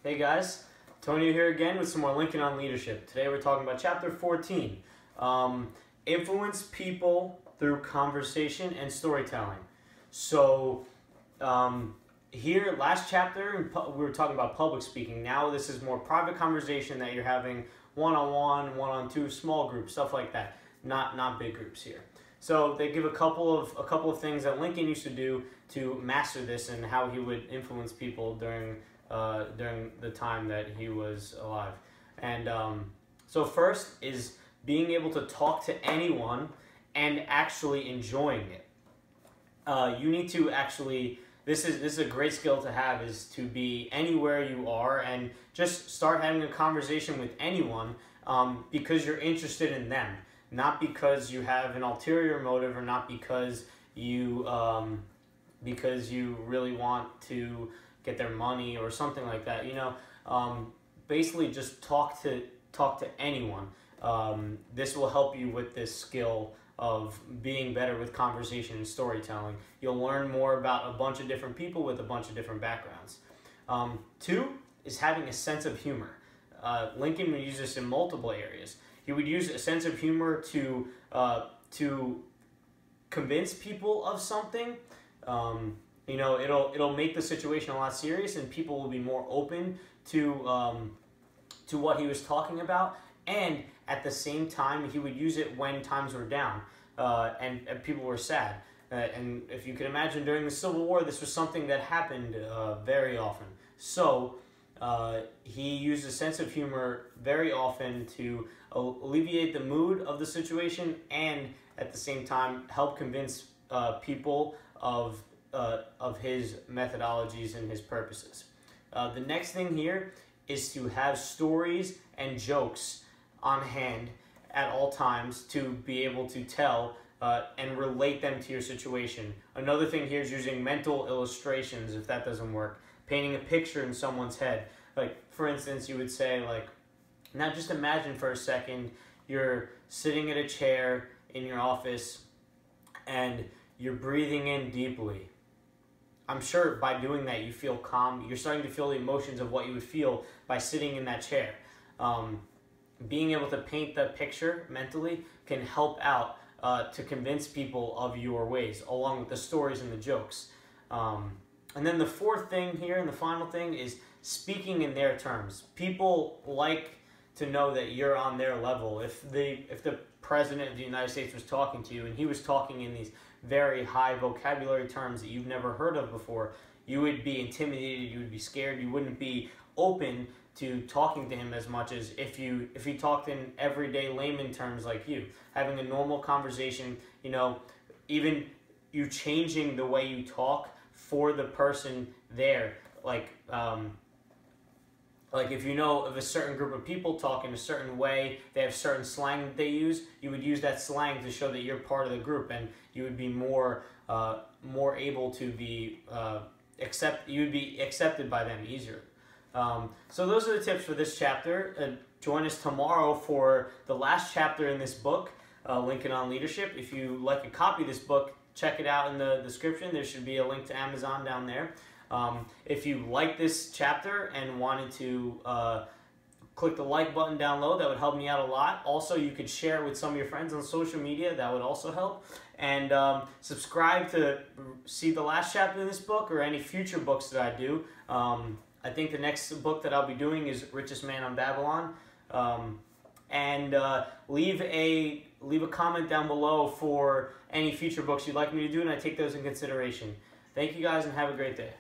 Hey guys, Tony here again with some more Lincoln on Leadership. Today we're talking about chapter 14, influence people through conversation and storytelling. So here, last chapter, we were talking about public speaking. Now this is more private conversation that you're having one-on-one, one-on-two, small groups, stuff like that. Not big groups here. So they give a couple of things that Lincoln used to do to master this and how he would influence people during the time that he was alive. And so first is being able to talk to anyone and actually enjoying it. You need to actually, this is a great skill to have, is to be anywhere you are and just start having a conversation with anyone because you're interested in them, not because you have an ulterior motive or not because you really want to get their money or something like that. Basically just talk to anyone. This will help you with this skill of being better with conversation and storytelling. You'll learn more about a bunch of different people with a bunch of different backgrounds. 2 is having a sense of humor. Lincoln would use this in multiple areas. He would use a sense of humor to convince people of something. It'll make the situation a lot serious, and people will be more open to what he was talking about. And at the same time, he would use it when times were down and people were sad. And if you can imagine, during the Civil War, this was something that happened very often. So he used a sense of humor very often to alleviate the mood of the situation and at the same time help convince people of his methodologies and his purposes. The next thing here is to have stories and jokes on hand at all times to be able to tell and relate them to your situation. Another thing here is using mental illustrations if that doesn't work. Painting a picture in someone's head. Like, for instance, you would say, like, now just imagine for a second you're sitting at a chair in your office and you're breathing in deeply. I'm sure by doing that you feel calm. You're starting to feel the emotions of what you would feel by sitting in that chair. Being able to paint the picture mentally can help out to convince people of your ways, along with the stories and the jokes. And then the fourth thing here, and the final thing, is speaking in their terms. People like to know that you're on their level. If the President of the United States was talking to you and he was talking in these very high vocabulary terms that you've never heard of before, you would be intimidated, you would be scared, you wouldn't be open to talking to him as much as if he talked in everyday layman terms like you. Having a normal conversation, even you changing the way you talk for the person there, like if you know of a certain group of people talk in a certain way, they have certain slang that they use, you would use that slang to show that you're part of the group, and you would be more able to be accepted by them easier. So those are the tips for this chapter. Join us tomorrow for the last chapter in this book, Lincoln on Leadership. If you like a copy of this book, check it out in the description. There should be a link to Amazon down there. If you like this chapter and wanted to click the like button down low, that would help me out a lot. Also, you could share it with some of your friends on social media. That would also help. And subscribe to see the last chapter in this book or any future books that I do. I think the next book that I'll be doing is Richest Man on Babylon. Leave a comment down below for any future books you'd like me to do, and I take those in consideration. Thank you guys and have a great day.